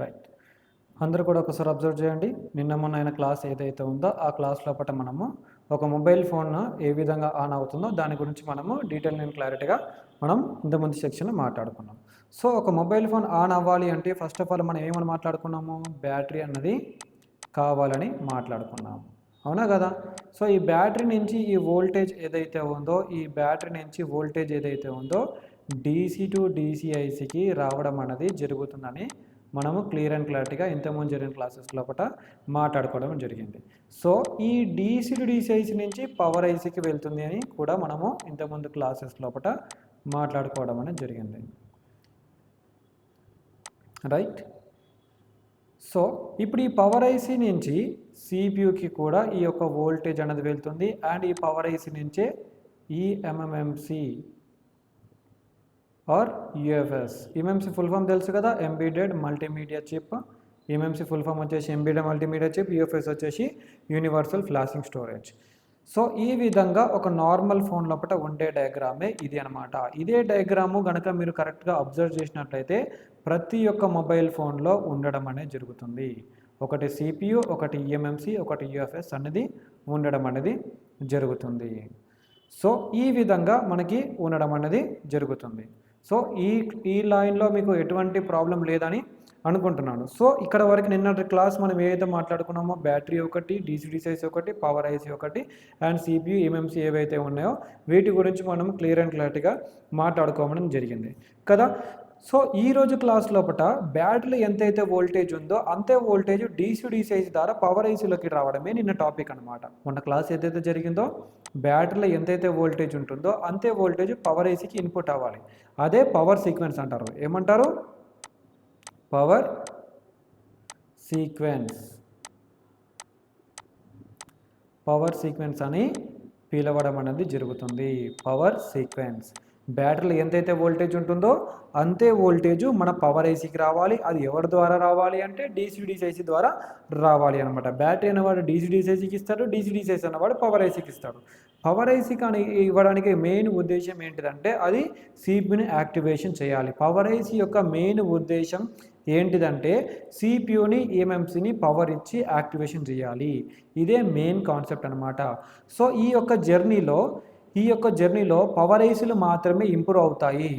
Right. అందరూ కూడా ఒకసారి అబ్జర్వ్ చేయండి. నిన్న మొన్న అయిన క్లాస్ ఏదైతే ఉందో ఆ క్లాస్ లోపట మనము ఒక మొబైల్ ఫోన్ ఏ విధంగా ఆన్ అవుతుందో దాని గురించి మనము డీటెయిల్ అండ్ క్లారిటీగా మనం ఇంతకుముందు సెక్షన్లో మాట్లాడుకున్నాం. సో ఒక మొబైల్ ఫోన్ ఆన్ అవ్వాలి అంటే ఫస్ట్ ఆఫ్ ఆల్ మనం ఏమని మాట్లాడుకున్నాము, బ్యాటరీ అన్నది కావాలని మాట్లాడుకున్నాము, అవునా కదా. సో ఈ బ్యాటరీ నుంచి ఈ వోల్టేజ్ ఏదైతే ఉందో ఈ బ్యాటరీ నుంచి వోల్టేజ్ ఏదైతే ఉందో డీసీ టు డీసీఐసికి రావడం అనేది జరుగుతుందని మనము క్లియర్ అండ్ క్లారిటీగా ఇంతకుముందు జరిగిన క్లాసెస్ లోపల మాట్లాడుకోవడం జరిగింది. సో ఈ డీసీ టు డీసీఐసి నుంచి పవర్ ఐసీకి వెళ్తుంది అని కూడా మనము ఇంతకుముందు క్లాసెస్ లోపల మాట్లాడుకోవడం అనేది జరిగింది. రైట్. సో ఇప్పుడు ఈ పవర్ ఐసీ నుంచి సిపియుకి కూడా ఈ యొక్క వోల్టేజ్ అనేది వెళ్తుంది అండ్ ఈ పవర్ ఐసీ నుంచే ఈ eMMC or UFS. MMC full form తెలుసు కదా, embedded multimedia chip. MMC full form వచ్చేసి ఎంబెడెడ్ మల్టీమీడియా చిప్, యూఎఫ్ఎస్ వచ్చేసి యూనివర్సల్ ఫ్లాషింగ్ స్టోరేజ్. సో ఈ విధంగా ఒక నార్మల్ ఫోన్ లోపల ఉండే డయాగ్రామే ఇది అనమాట. ఇదే డయాగ్రాము కనుక మీరు కరెక్ట్గా అబ్జర్వ్ చేసినట్లయితే ప్రతి ఒక్క మొబైల్ ఫోన్లో ఉండడం అనేది జరుగుతుంది. ఒకటి సిపియు, ఒకటి ఈఎంఎంసి, ఒకటి యూఎఫ్ఎస్ అనేది ఉండడం అనేది జరుగుతుంది. సో ఈ విధంగా మనకి ఉండడం అనేది జరుగుతుంది. సో ఈ లైన్లో మీకు ఎటువంటి ప్రాబ్లం లేదని అనుకుంటున్నాను. సో ఇక్కడ వరకు నిన్నటి క్లాస్ మనం ఏదైతే మాట్లాడుకున్నామో బ్యాటరీ ఒకటి, డీసీడీసీఐసి ఒకటి, పవర్ ఐసీ ఒకటి అండ్ సిపియు ఎంఎంసి ఏవైతే ఉన్నాయో వీటి గురించి మనం క్లియర్ అండ్ క్లారిటీగా మాట్లాడుకోవడం జరిగింది కదా. సో ఈరోజు క్లాస్ లోపల బ్యాటరీలో ఎంతైతే వోల్టేజ్ ఉందో అంతే వోల్టేజ్ డీసీడీసీఐసి ద్వారా పవర్ ఐసీలోకి రావడమే నిన్న టాపిక్ అనమాట. మొన్న క్లాస్ ఏదైతే జరిగిందో బ్యాటరీలో ఎంతైతే వోల్టేజ్ ఉంటుందో అంతే వోల్టేజ్ పవర్ ఐసీకి ఇన్పుట్ అవ్వాలి. అదే పవర్ సీక్వెన్స్ అంటారు. ఏమంటారు? Power sequence. పవర్ సీక్వెన్స్ అని పిలవడం అనేది జరుగుతుంది. Power sequence. బ్యాటరీలో ఎంతైతే వోల్టేజ్ ఉంటుందో అంతే వోల్టేజ్ మన పవర్ ఐసీకి రావాలి. అది ఎవరి ద్వారా రావాలి అంటే డీసీడీసీఐసి ద్వారా రావాలి అనమాట. బ్యాటరీ అనేవాడు డీసీడీసీఐసికి ఇస్తాడు, డీసీడీసీఐసి అనేవాడు పవర్ ఐసీకి ఇస్తాడు. పవర్ ఐసీ కానీ ఇవ్వడానికి మెయిన్ ఉద్దేశం ఏంటిదంటే అది సిపియుని యాక్టివేషన్ చేయాలి. పవర్ ఐసీ యొక్క మెయిన్ ఉద్దేశం ఏంటిదంటే సిపియుని ఈఎంఎంసిని పవర్ ఇచ్చి యాక్టివేషన్ చేయాలి. ఇదే మెయిన్ కాన్సెప్ట్ అనమాట. సో ఈ యొక్క జర్నీలో పవర్ ఐసీలు మాత్రమే ఇంప్రూవ్ అవుతాయి.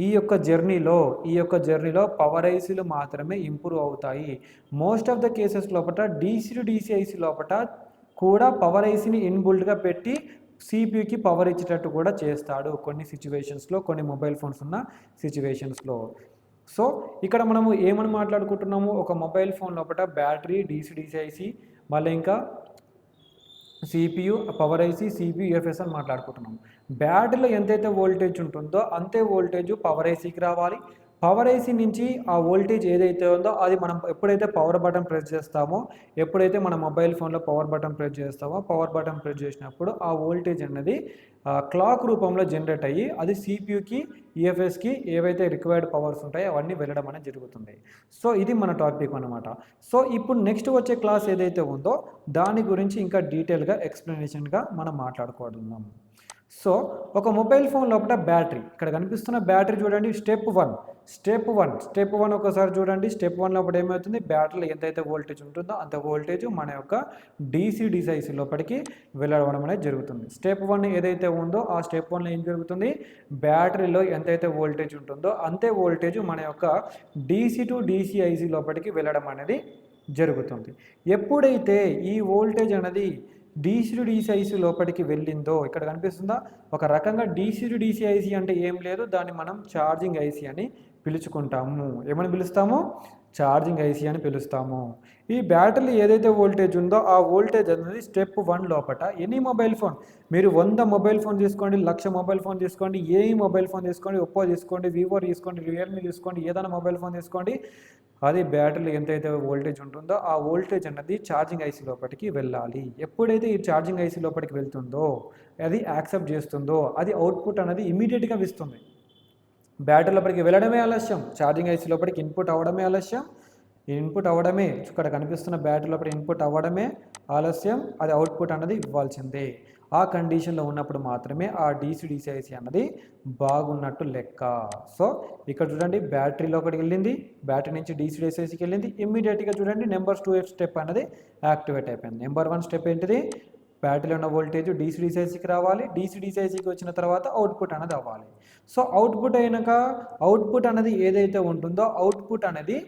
ఈ యొక్క జర్నీలో పవర్ ఐసీలు మాత్రమే ఇంప్రూవ్ అవుతాయి. మోస్ట్ ఆఫ్ ద కేసెస్ లోపల డీసీ టు డీసీఐసి లోపల కూడా పవర్ ఐసీని ఇన్బుల్డ్గా పెట్టి సిపియుకి పవర్ ఇచ్చేటట్టు కూడా చేస్తాడు కొన్ని సిచ్యువేషన్స్లో, కొన్ని మొబైల్ ఫోన్స్ ఉన్న సిచ్యువేషన్స్లో. సో ఇక్కడ మనము ఏమని మాట్లాడుకుంటున్నాము, ఒక మొబైల్ ఫోన్ లోపల బ్యాటరీ, డీసీడీసీఐసి, మళ్ళీ ఇంకా CPU, power IC, CPU, UFS అని మాట్లాడుకుంటున్నాం. బ్యాటరీలో ఎంతైతే వోల్టేజ్ ఉంటుందో అంతే వోల్టేజ్ పవర్ ఐసీకి రావాలి. పవర్ ఐసీ నుంచి ఆ వోల్టేజ్ ఏదైతే ఉందో అది మనం ఎప్పుడైతే పవర్ బటన్ ప్రెస్ చేస్తామో, ఎప్పుడైతే మన మొబైల్ ఫోన్లో పవర్ బటన్ ప్రెస్ చేస్తామో పవర్ బటన్ ప్రెస్ చేసినప్పుడు ఆ వోల్టేజ్ అనేది క్లాక్ రూపంలో జనరేట్ అయ్యి అది సిపియుకి, ఈఎఫ్ఎస్కి ఏవైతే రిక్వైర్డ్ పవర్స్ ఉంటాయో అవన్నీ వెళ్ళడం అనేది జరుగుతుంది. సో ఇది మన టాపిక్ అనమాట. సో ఇప్పుడు నెక్స్ట్ వచ్చే క్లాస్ ఏదైతే ఉందో దాని గురించి ఇంకా డీటెయిల్గా ఎక్స్ప్లెనేషన్గా మనం మాట్లాడుకోవడం. సో ఒక మొబైల్ ఫోన్ లోపల బ్యాటరీ, ఇక్కడ కనిపిస్తున్న బ్యాటరీ చూడండి. స్టెప్ వన్ ఒకసారి చూడండి. స్టెప్ 1 లోపల ఏమవుతుంది, బ్యాటరీలో ఎంతైతే వోల్టేజ్ ఉంటుందో అంత వోల్టేజ్ మన యొక్క డీసీడీసీఐసి లోపలికి వెళ్ళడం అనేది జరుగుతుంది. స్టెప్ 1 ఏదైతే ఉందో ఆ స్టెప్ 1లో ఏం జరుగుతుంది, బ్యాటరీలో ఎంతైతే వోల్టేజ్ ఉంటుందో అంతే వోల్టేజ్ మన యొక్క డీసీ టు డీసీఐసి లోపలికి వెళ్ళడం అనేది జరుగుతుంది. ఎప్పుడైతే ఈ వోల్టేజ్ అనేది డీసీ టు డీసీఐసి లోపలికి వెళ్ళిందో, ఇక్కడ కనిపిస్తుందా, ఒక రకంగా డీసీ టు డీసీఐసి అంటే ఏం లేదు, దాన్ని మనం ఛార్జింగ్ ఐసీ అని పిలుచుకుంటాము. ఏమని పిలుస్తాము? ఛార్జింగ్ ఐసీ అని పిలుస్తాము. ఈ బ్యాటరీలో ఏదైతే వోల్టేజ్ ఉందో ఆ వోల్టేజ్ అనేది స్టెప్ 1 లోపల ఎనీ మొబైల్ ఫోన్, మీరు 100 మొబైల్ ఫోన్ తీసుకోండి, 1,00,000 మొబైల్ ఫోన్ తీసుకోండి, ఏ మొబైల్ ఫోన్ తీసుకోండి, ఒప్పో తీసుకోండి, వివో తీసుకోండి, రియల్మీ తీసుకోండి, ఏదైనా మొబైల్ ఫోన్ తీసుకోండి, అది బ్యాటరీలో ఎంతైతే వోల్టేజ్ ఉంటుందో ఆ వోల్టేజ్ అన్నది ఛార్జింగ్ ఐసీ లోపలికి వెళ్ళాలి. ఎప్పుడైతే ఈ ఛార్జింగ్ ఐసీ లోపలికి వెళ్తుందో అది యాక్సెప్ట్ చేస్తుందో అది అవుట్పుట్ అనేది ఇమీడియట్గా ఇస్తుంది. బ్యాటరీ లోపలికి వెళ్ళడమే ఆలస్యం, ఛార్జింగ్ ఐసీ లోపలికి ఇన్పుట్ అవ్వడమే ఆలస్యం. ఇన్పుట్ అవ్వడమే, ఇక్కడ కనిపిస్తున్న బ్యాటరీ లోపల ఇన్పుట్ అవ్వడమే ఆలస్యం, అది అవుట్పుట్ అన్నది ఇవ్వాల్సిందే. ఆ కండిషన్లో ఉన్నప్పుడు మాత్రమే ఆ DC-DC అన్నది బాగున్నట్టు లెక్క. సో ఇక్కడ చూడండి బ్యాటరీలో ఒకటి వెళ్ళింది, బ్యాటరీ నుంచి DC-DCకి వెళ్ళింది, ఇమ్మీడియట్గా చూడండి నెంబర్ 2 స్టెప్ అనేది యాక్టివేట్ అయిపోయింది. నెంబర్ 1 స్టెప్ ఏంటిది, బ్యాటరీలో ఉన్న వోల్టేజ్ DC-DCకి రావాలి, DC-DCకి వచ్చిన తర్వాత అవుట్పుట్ అనేది అవ్వాలి. సో అవుట్పుట్ అయినాక అవుట్పుట్ అనేది ఏదైతే ఉంటుందో అవుట్పుట్ అనేది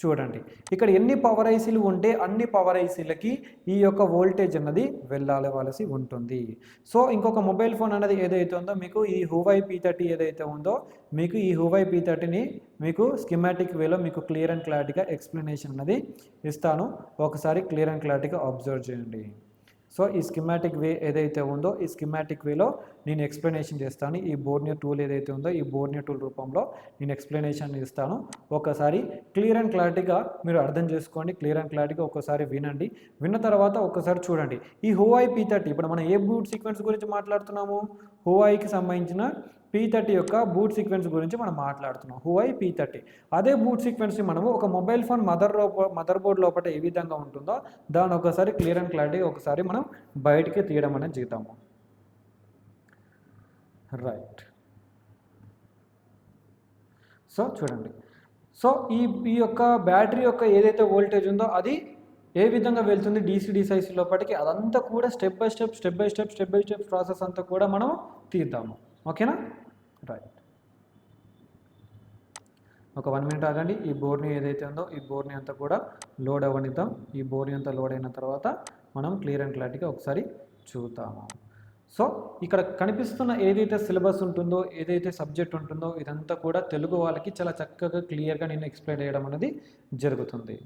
చూడండి ఇక్కడ ఎన్ని పవర్ ఐసీలు ఉంటే అన్ని పవర్ ఐసీలకి ఈ యొక్క వోల్టేజ్ అన్నది వెళ్ళవలసి ఉంటుంది. సో ఇంకొక మొబైల్ ఫోన్ అనేది ఏదైతే ఉందో మీకు ఈ Huawei P30 ఏదైతే ఉందో మీకు ఈ Huawei P30ని మీకు స్కీమాటిక్ వేలో మీకు క్లియర్ అండ్ క్లారిటీగా ఎక్స్ప్లెనేషన్ అనేది ఇస్తాను. ఒకసారి క్లియర్ అండ్ క్లారిటీగా అబ్జర్వ్ చేయండి. సో ఈ స్కీమాటిక్ వే ఏదైతే ఉందో ఈ స్కీమాటిక్ వేలో నేను ఎక్స్ప్లెనేషన్ చేస్తాను. ఈ బోర్నియో టూల్ ఏదైతే ఉందో ఈ బోర్నియో టూల్ రూపంలో నేను ఎక్స్ప్లెనేషన్ ఇస్తాను. ఒకసారి క్లియర్ అండ్ క్లారిటీగా మీరు అర్థం చేసుకోండి, క్లియర్ అండ్ క్లారిటీగా ఒకసారి వినండి. విన్న తర్వాత ఒకసారి చూడండి. ఈ Huawei P30 ఇప్పుడు మనం ఏ బూట్ సీక్వెన్స్ గురించి మాట్లాడుతున్నాము, Huaweiకి సంబంధించిన P30 యొక్క బూట్ సీక్వెన్స్ గురించి మనం మాట్లాడుతున్నాం. Huawei P30 అదే బూట్ సీక్వెన్స్ని మనము ఒక మొబైల్ ఫోన్ మదర్ బోర్డ్ లోపల ఏ విధంగా ఉంటుందో దాన్ని ఒకసారి క్లియర్ అండ్ క్లారిటీ ఒకసారి మనం బయటికి తీయడం అనేది చేద్దాము. రైట్. సో చూడండి, సో ఈ యొక్క బ్యాటరీ యొక్క ఏదైతే వోల్టేజ్ ఉందో అది ఏ విధంగా వెళ్తుంది DC-DC లోపలికి, అదంతా కూడా స్టెప్ బై స్టెప్ ప్రాసెస్ అంతా కూడా మనం తీద్దాము. ఓకేనా? రైట్. ఒక 1 మినిట్ ఆగండి. ఈ బోర్డ్ని ఏదైతే ఉందో ఈ బోర్డ్ని అంతా కూడా లోడ్ అవ్వనిద్దాం. ఈ బోర్డ్ని అంతా లోడ్ అయిన తర్వాత మనం క్లియర్ అండ్ క్లారిటీగా ఒకసారి చూద్దాము. సో ఇక్కడ కనిపిస్తున్న ఏదైతే సిలబస్ ఉంటుందో ఏదైతే సబ్జెక్ట్ ఉంటుందో ఇదంతా కూడా తెలుగు వాళ్ళకి చాలా చక్కగా క్లియర్గా నేను ఎక్స్ప్లెయిన్ చేయడం అనేది జరుగుతుంది.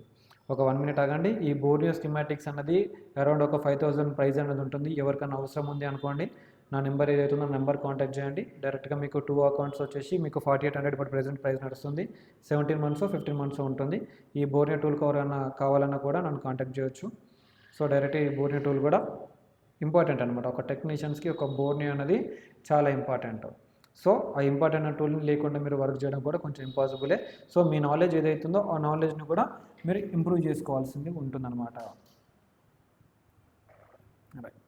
ఒక 1 మినిట్ ఆగండి. ఈ బోర్నియో స్కీమాటిక్స్ అన్నది అరౌండ్ ఒక 5000 ప్రైస్ అనేది ఉంటుంది. ఎవరికైనా అవసరం ఉంది అనుకోండి, నా నెంబర్ ఏదైతే ఉందో నెంబర్ కాంటాక్ట్ చేయండి. డైరెక్ట్గా మీకు 2 అకౌంట్స్ వచ్చేసి మీకు 4800 బట్ ప్రెజెంట్ ప్రైస్ నడుస్తుంది. 17 months 15 months ఉంటుంది. ఈ బోర్నియో టూల్ కావాలన్నా కూడా నన్ను కాంటాక్ట్ చేయొచ్చు. సో డైరెక్ట్ ఈ బోర్నియో టూల్ కూడా ఇంపార్టెంట్ అనమాట. ఒక టెక్నీషియన్స్కి ఒక బోర్నియో అనేది చాలా ఇంపార్టెంట్. సో ఆ ఇంపార్టెంట్ టూల్ని లేకుండా మీరు వర్క్ చేయడం కూడా కొంచెం ఇంపాసిబులే. సో మీ నాలెడ్జ్ ఏదైతుందో ఆ నాలెడ్జ్ని కూడా మీరు ఇంప్రూవ్ చేసుకోవాల్సింది ఉంటుందన్నమాట. రైట్.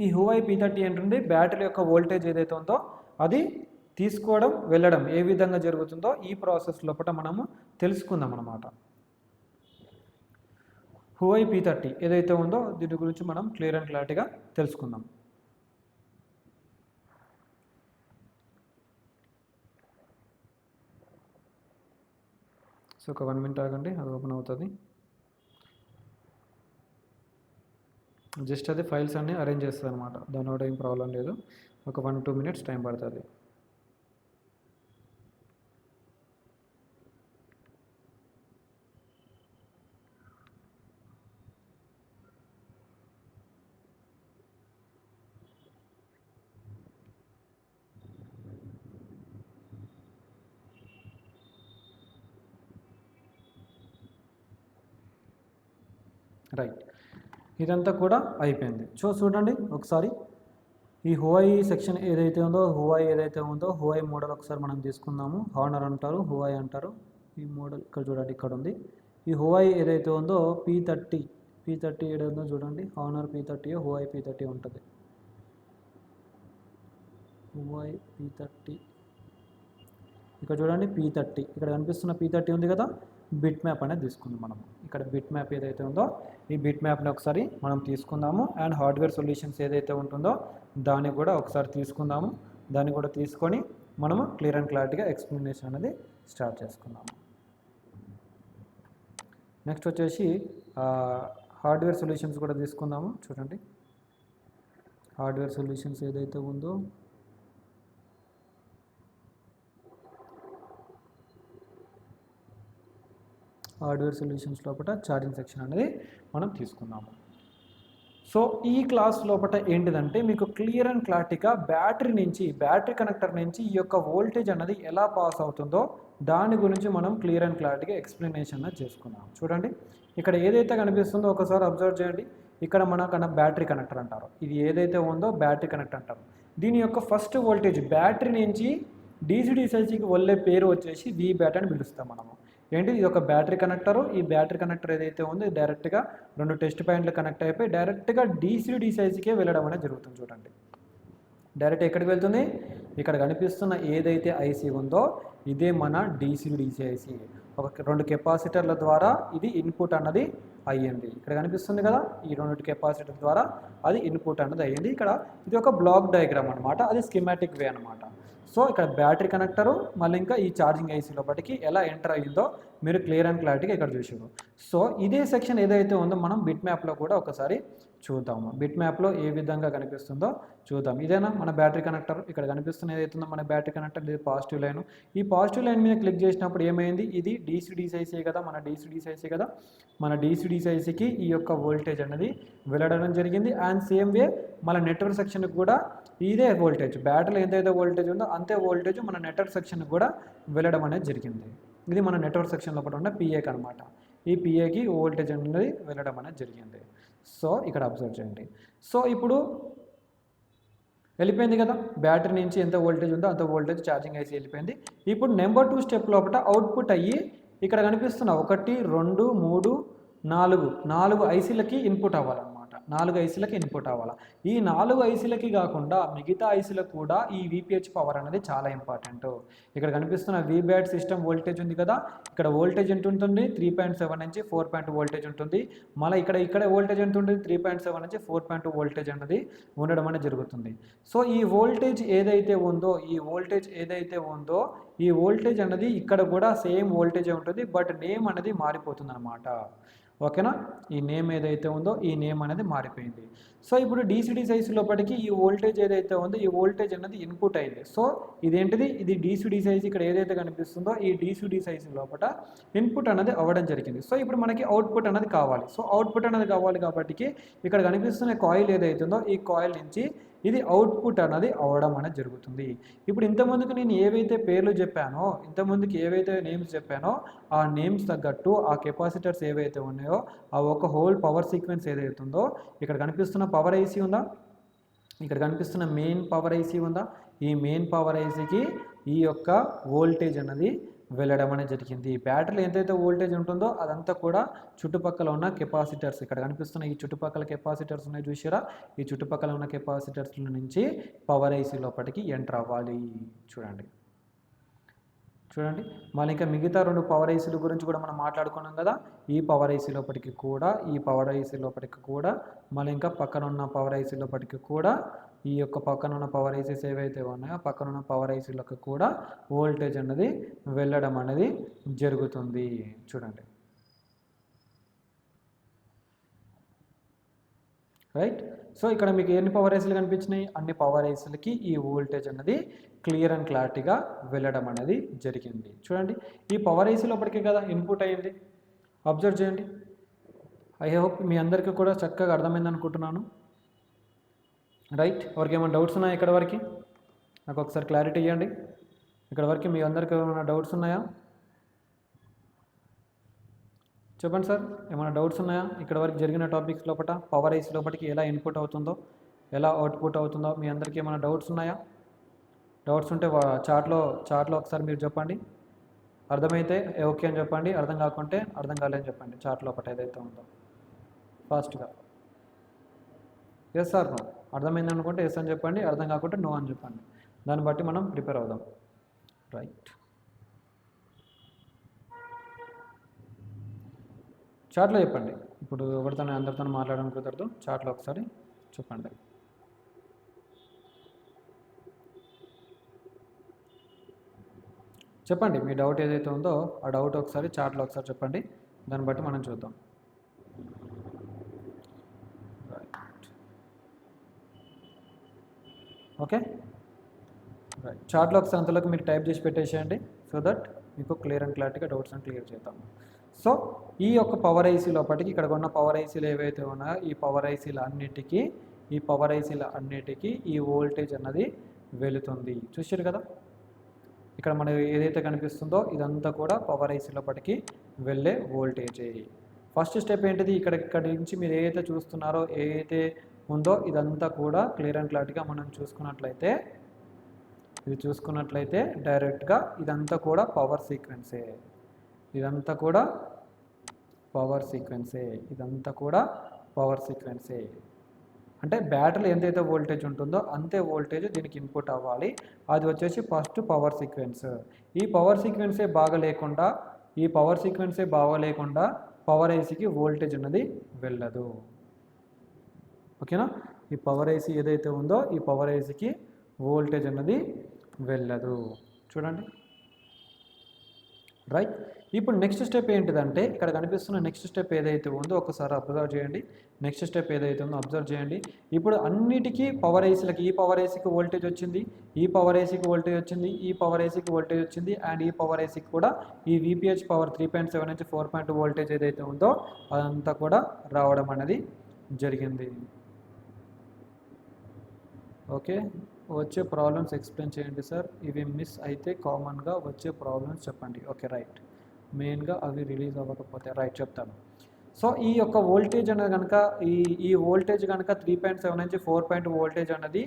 ఈ Huawei P30 ఏంటంటే బ్యాటరీ యొక్క వోల్టేజ్ ఏదైతే ఉందో అది తీసుకోవడం వెళ్ళడం ఏ విధంగా జరుగుతుందో ఈ ప్రాసెస్ లోపల మనము తెలుసుకుందాం అన్నమాట. Huawei P30 ఏదైతే ఉందో దీని గురించి మనం క్లియర్ అండ్ క్లారిటీగా తెలుసుకుందాం. సో ఒక 1 మినిట్ ఆగండి, అది ఓపెన్ అవుతుంది. జస్ట్ అది ఫైల్స్ అన్నీ అరేంజ్ చేస్తుంది అనమాట. దానివల్ల ఏం ప్రాబ్లం లేదు. ఒక 1-2 minutes టైం పడుతుంది. రైట్. ఇదంతా కూడా అయిపోయింది. సో చూడండి ఒకసారి ఈ Huawei సెక్షన్ ఏదైతే ఉందో Huawei మోడల్ ఒకసారి మనం తీసుకుందాము. హానర్ అంటారు, Huawei అంటారు. ఈ మోడల్ ఇక్కడ చూడండి, ఇక్కడ ఉంది. ఈ Huawei ఏదైతే ఉందో P30 ఏదైతే చూడండి, హానర్ P30 Huawei P30 ఉంటుంది. Huawei P30 ఇక్కడ చూడండి, P30 ఇక్కడ కనిపిస్తున్న P30 ఉంది కదా, బిట్ మ్యాప్ అనేది తీసుకుందాం మనం. ఇక్కడ బిట్ మ్యాప్ ఏదైతే ఉందో ఈ బిట్ మ్యాప్ని ఒకసారి మనం తీసుకుందాము. అండ్ హార్డ్వేర్ సొల్యూషన్స్ ఏదైతే ఉంటుందో దాన్ని కూడా ఒకసారి తీసుకుందాము. దాన్ని కూడా తీసుకొని మనము క్లియర్ అండ్ క్లారిటీగా ఎక్స్ప్లెనేషన్ అనేది స్టార్ట్ చేసుకుందాము. నెక్స్ట్ వచ్చేసి హార్డ్వేర్ సొల్యూషన్స్ కూడా తీసుకుందాము. చూడండి హార్డ్వేర్ సొల్యూషన్స్ ఏదైతే ఉందో హార్డ్వేర్ సొల్యూషన్స్ లోపల ఛార్జింగ్ సెక్షన్ అనేది మనం తీసుకుందాము. సో ఈ క్లాస్ లోపల ఏంటిదంటే మీకు క్లియర్ అండ్ క్లారిటీగా బ్యాటరీ కనెక్టర్ నుంచి ఈ యొక్క వోల్టేజ్ అన్నది ఎలా పాస్ అవుతుందో దాని గురించి మనం క్లియర్ అండ్ క్లారిటీగా ఎక్స్ప్లెనేషన్ అనేది చేసుకున్నాం. చూడండి ఇక్కడ ఏదైతే కనిపిస్తుందో ఒకసారి అబ్జర్వ్ చేయండి. ఇక్కడ మనకన్నా బ్యాటరీ కనెక్టర్ అంటారు. ఇది ఏదైతే ఉందో బ్యాటరీ కనెక్టర్ అంటారు. దీని యొక్క ఫస్ట్ వోల్టేజ్ బ్యాటరీ నుంచి DC-DCకి వెళ్ళే పేరు వచ్చేసి V బ్యాట్ అని పిలుస్తాం మనము. ఏంటి ఇది ఒక బ్యాటరీ కనెక్టరు. ఈ బ్యాటరీ కనెక్టర్ ఏదైతే ఉందో ఇది డైరెక్ట్గా 2 టెస్ట్ పాయింట్లు కనెక్ట్ అయిపోయి డైరెక్ట్గా DC వెళ్ళడం అనేది జరుగుతుంది. చూడండి డైరెక్ట్ ఎక్కడికి వెళ్తుంది, ఇక్కడ కనిపిస్తున్న ఏదైతే ఐసీ ఉందో ఇదే మన DC ఐసీ. ఒక 2 కెపాసిటర్ల ద్వారా ఇది ఇన్పుట్ అన్నది అయ్యింది. ఇక్కడ కనిపిస్తుంది కదా, ఈ 2 కెపాసిటర్ ద్వారా అది ఇన్పుట్ అన్నది అయ్యింది. ఇక్కడ ఇది ఒక బ్లాక్ డయాగ్రామ్ అనమాట, అది స్కీమాటిక్ వే అనమాట. సో ఇక్కడ బ్యాటరీ కనెక్టరు మళ్ళీ ఇంకా ఈ ఛార్జింగ్ ఐసీ లోపలికి ఎలా ఎంటర్ అయ్యిందో మీరు క్లియర్ అండ్ క్లారిటీగా ఇక్కడ చూసారు. సో ఇదే సెక్షన్ ఏదైతే ఉందో మనం బిట్ మ్యాప్లో కూడా ఒకసారి చూద్దాము. బిట్ మ్యాప్లో ఏ విధంగా కనిపిస్తుందో చూద్దాం. ఇదేనా మన బ్యాటరీ కనెక్టర్. ఇక్కడ కనిపిస్తున్న ఏదైతుందో మన బ్యాటరీ కనెక్టర్, ఇది పాజిటివ్ లైన్. ఈ పాజిటివ్ లైన్ మీద క్లిక్ చేసినప్పుడు ఏమైంది, ఇది DC ఐసీ కదా, మన DC ఐసీ కదా. మన DC ఐసీకి ఈ యొక్క వోల్టేజ్ అనేది వెళ్ళడం జరిగింది. అండ్ సేమ్ వే మన నెట్వర్క్ సెక్షన్కి కూడా ఇదే వోల్టేజ్, బ్యాటరీలో ఎంతైతే వోల్టేజ్ ఉందో అంతే వోల్టేజ్ మన నెట్వర్క్ సెక్షన్కి కూడా వెళ్ళడం అనేది జరిగింది. ఇది మన నెట్వర్క్ సెక్షన్ లోపల ఉన్న పిఏకి అనమాట. ఈ పిఏకి వోల్టేజ్ అనేది వెళ్ళడం అనేది జరిగింది. సో ఇక్కడ అబ్జర్వ్ చేయండి. సో ఇప్పుడు వెళ్ళిపోయింది కదా, బ్యాటరీ నుంచి ఎంత వోల్టేజ్ ఉందో అంత వోల్టేజ్ ఛార్జింగ్ ఐసీ వెళ్ళిపోయింది. ఇప్పుడు నెంబర్ 2 స్టెప్ లోపల అవుట్పుట్ అయ్యి ఇక్కడ కనిపిస్తున్న 1, 2, 3, 4 ఐసీలకి ఇన్పుట్ అవ్వాలన్నమాట. 4 ఐసీలకి ఇన్పుట్ అవ్వాలి. ఈ 4 ఐసీలకి కాకుండా మిగతా ఐసీలకు కూడా ఈ VPH పవర్ అనేది చాలా ఇంపార్టెంట్. ఇక్కడ కనిపిస్తున్న VBAT సిస్టమ్ వోల్టేజ్ ఉంది కదా, ఇక్కడ వోల్టేజ్ ఎంత ఉంటుంది, 3.7 నుంచి 4.2 వోల్టేజ్ ఉంటుంది. మళ్ళీ ఇక్కడ వోల్టేజ్ ఎంత ఉంటుంది, 3.7 నుంచి 4.2 వోల్టేజ్ అనేది ఉండడం అనేది జరుగుతుంది. సో ఈ వోల్టేజ్ ఏదైతే ఉందో ఈ వోల్టేజ్ అనేది ఇక్కడ కూడా సేమ్ వోల్టేజ్ ఉంటుంది, బట్ నేమ్ అనేది మారిపోతుంది అనమాట. ఓకేనా, ఈ నేమ్ ఏదైతే ఉందో ఈ నేమ్ అనేది మారిపోయింది. సో ఇప్పుడు DC ఐసీ లోపలికి ఈ వోల్టేజ్ ఏదైతే ఉందో ఈ వోల్టేజ్ అనేది ఇన్పుట్ అయింది. సో ఇదేంటిది, ఇది DC ఐసీ ఇక్కడ ఏదైతే కనిపిస్తుందో ఈ DC ఐసీ లోపల ఇన్పుట్ అనేది అవ్వడం జరిగింది. సో ఇప్పుడు మనకి అవుట్పుట్ అనేది కావాలి. సో అవుట్పుట్ అనేది కావాలి కాబట్టి ఇక్కడ కనిపిస్తున్న కాయిల్ ఏదైతే ఉందో ఈ కాయిల్ నుంచి ఇది అవుట్పుట్ అనేది అవ్వడం అనేది జరుగుతుంది. ఇప్పుడు ఇంతకుముందుకు నేను ఏవైతే పేర్లు చెప్పానో, ఇంతకుముందుకు ఏవైతే నేమ్స్ చెప్పానో ఆ నేమ్స్ తగ్గట్టు ఆ కెపాసిటర్స్ ఏవైతే ఉన్నాయో ఆ ఒక హోల్ పవర్ సీక్వెన్స్ ఏదైతే ఉందో ఇక్కడ కనిపిస్తున్న పవర్ ఐసీ ఉందా, ఇక్కడ కనిపిస్తున్న మెయిన్ పవర్ ఐసీ ఉందా, ఈ మెయిన్ పవర్ ఐసీకి ఈ యొక్క వోల్టేజ్ అనేది వెళ్ళడం అనేది జరిగింది. బ్యాటరీలో ఎంతైతే వోల్టేజ్ ఉంటుందో అదంతా కూడా చుట్టుపక్కల ఉన్న కెపాసిటర్స్, ఇక్కడ కనిపిస్తున్న ఈ చుట్టుపక్కల కెపాసిటర్స్ ఉన్నాయి చూసారా, ఈ చుట్టుపక్కల ఉన్న కెపాసిటర్స్ నుంచి పవర్ ఐసీ లోపలికి ఎంటర్ అవ్వాలి. చూడండి మళ్ళీ ఇంకా మిగతా 2 పవర్ ఐసీల గురించి కూడా మనం మాట్లాడుకున్నాం కదా. ఈ పవర్ ఐసీ లోపలికి కూడా మళ్ళీ ఇంకా పక్కన ఉన్న పవర్ ఐసీ లోపలికి కూడా ఈ యొక్క పక్కన ఉన్న పవర్ ఐసీస్ ఏవైతే ఉన్నాయో పక్కన ఉన్న పవర్ ఐసీలకు కూడా వోల్టేజ్ అనేది వెళ్ళడం అనేది జరుగుతుంది. చూడండి రైట్. సో ఇక్కడ మీకు ఎన్ని పవర్ ఐసీలు కనిపించినాయి, అన్ని పవర్ ఐసీలకి ఈ వోల్టేజ్ అనేది క్లియర్ అండ్ క్లారిటీగా వెళ్ళడం అనేది జరిగింది. చూడండి ఈ పవర్ ఐసీ లోపలికి కదా ఇన్పుట్ అయ్యింది. అబ్జర్వ్ చేయండి. ఐ హోప్ మీ అందరికీ కూడా చక్కగా అర్థమైంది అనుకుంటున్నాను. రైట్, ఎవరికి ఏమైనా డౌట్స్ ఉన్నాయా ఇక్కడ వరకు? నాకు ఒకసారి క్లారిటీ ఇవ్వండి. ఇక్కడ వరకు మీ అందరికీ ఏమైనా డౌట్స్ ఉన్నాయా? చెప్పండి సార్, ఏమైనా డౌట్స్ ఉన్నాయా? ఇక్కడ వరకు జరిగిన టాపిక్స్ లోపల పవర్ ఐసీ లోపలికి ఎలా ఇన్పుట్ అవుతుందో, ఎలా అవుట్పుట్ అవుతుందో మీ అందరికీ ఏమైనా డౌట్స్ ఉన్నాయా? డౌట్స్ ఉంటే చాట్లో ఒకసారి మీరు చెప్పండి. అర్థమైతే ఓకే అని చెప్పండి, అర్థం కాకుంటే అర్థం కాలేదని చెప్పండి. చాట్ లోపల ఏదైతే ఉందో ఫాస్ట్గా ఎస్ సార్ నో, అర్థమైంది అనుకుంటే ఎస్ అని చెప్పండి, అర్థం కాకుంటే నో అని చెప్పండి. దాన్ని బట్టి మనం ప్రిపేర్ అవుదాం. రైట్, చాట్లో చెప్పండి. ఇప్పుడు ఎవరితో అందరితో మాట్లాడడం కుదరదు, చాట్లో ఒకసారి చెప్పండి. చెప్పండి మీ డౌట్ ఏదైతే ఉందో ఆ డౌట్ ఒకసారి చాట్లో ఒకసారి చెప్పండి, దాన్ని బట్టి మనం చూద్దాం. ఓకే రైట్, చాట్లో ఒకసారి అంతలోకి మీరు టైప్ చేసి పెట్టేసేయండి, సో దట్ మీకు క్లియర్ అండ్ క్లారిటీగా డౌట్స్ అని క్లియర్ చేద్దాం. సో ఈ యొక్క పవర్ ఐసీ లోపలికి ఇక్కడ ఉన్న పవర్ ఐసీలు ఏవైతే ఉన్నాయో ఈ పవర్ ఐసీల అన్నిటికీ ఈ వోల్టేజ్ అన్నది వెళుతుంది. చూసారు కదా, ఇక్కడ మనకి ఏదైతే కనిపిస్తుందో ఇదంతా కూడా పవర్ ఐసీ లోపలికి వెళ్ళే వోల్టేజే. ఫస్ట్ స్టెప్ ఏంటిది, ఇక్కడి నుంచి మీరు ఏదైతే చూస్తున్నారో ఏదైతే ఉందో ఇదంతా కూడా క్లియర్ అండ్ క్లారిటీగా మనం చూసుకున్నట్లయితే డైరెక్ట్గా ఇదంతా కూడా పవర్ సీక్వెన్సే. ఇదంతా కూడా పవర్ సీక్వెన్సే, ఇదంతా కూడా పవర్ సీక్వెన్సే. అంటే బ్యాటరీలో ఎంతైతే వోల్టేజ్ ఉంటుందో అంతే వోల్టేజ్ దీనికి ఇన్పుట్ అవ్వాలి. అది వచ్చేసి ఫస్ట్ పవర్ సీక్వెన్స్. ఈ పవర్ సీక్వెన్సే బాగలేకుండా పవర్ ఐసీకి వోల్టేజ్ అన్నది వెళ్ళదు. ఓకేనా? ఈ పవర్ ఐసీ ఏదైతే ఉందో ఈ పవర్ ఐసీకి వోల్టేజ్ అన్నది వెళ్ళదు. చూడండి, రైట్. ఇప్పుడు నెక్స్ట్ స్టెప్ ఏంటిదంటే ఇక్కడ కనిపిస్తున్న నెక్స్ట్ స్టెప్ ఏదైతే ఉందో ఒకసారి అబ్జర్వ్ చేయండి. నెక్స్ట్ స్టెప్ ఏదైతే ఉందో అబ్జర్వ్ చేయండి. ఇప్పుడు అన్నిటికీ పవర్ ఐసీలకి, ఈ పవర్ ఐసీకి వోల్టేజ్ వచ్చింది, ఈ పవర్ ఐసీకి వోల్టేజ్ వచ్చింది, ఈ పవర్ ఐసీకి వోల్టేజ్ వచ్చింది, అండ్ ఈ పవర్ ఐసీకి కూడా ఈ VPH పవర్ 3.7 నుంచి 4.2 వోల్టేజ్ ఏదైతే ఉందో అదంతా కూడా రావడం అనేది జరిగింది. ఓకే, వచ్చే ప్రాబ్లమ్స్ ఎక్స్ప్లెయిన్ చేయండి సార్. ఇవి మిస్ అయితే కామన్గా వచ్చే ప్రాబ్లమ్స్ చెప్పండి. Okay, right. మెయిన్గా అవి రిలీజ్ అవ్వకపోతే రైట్ చెప్తాను. సో ఈ యొక్క వోల్టేజ్ అనేది కనుక ఈ వోల్టేజ్ కనుక 3.7 నుంచి 4.2 వోల్టేజ్ అనేది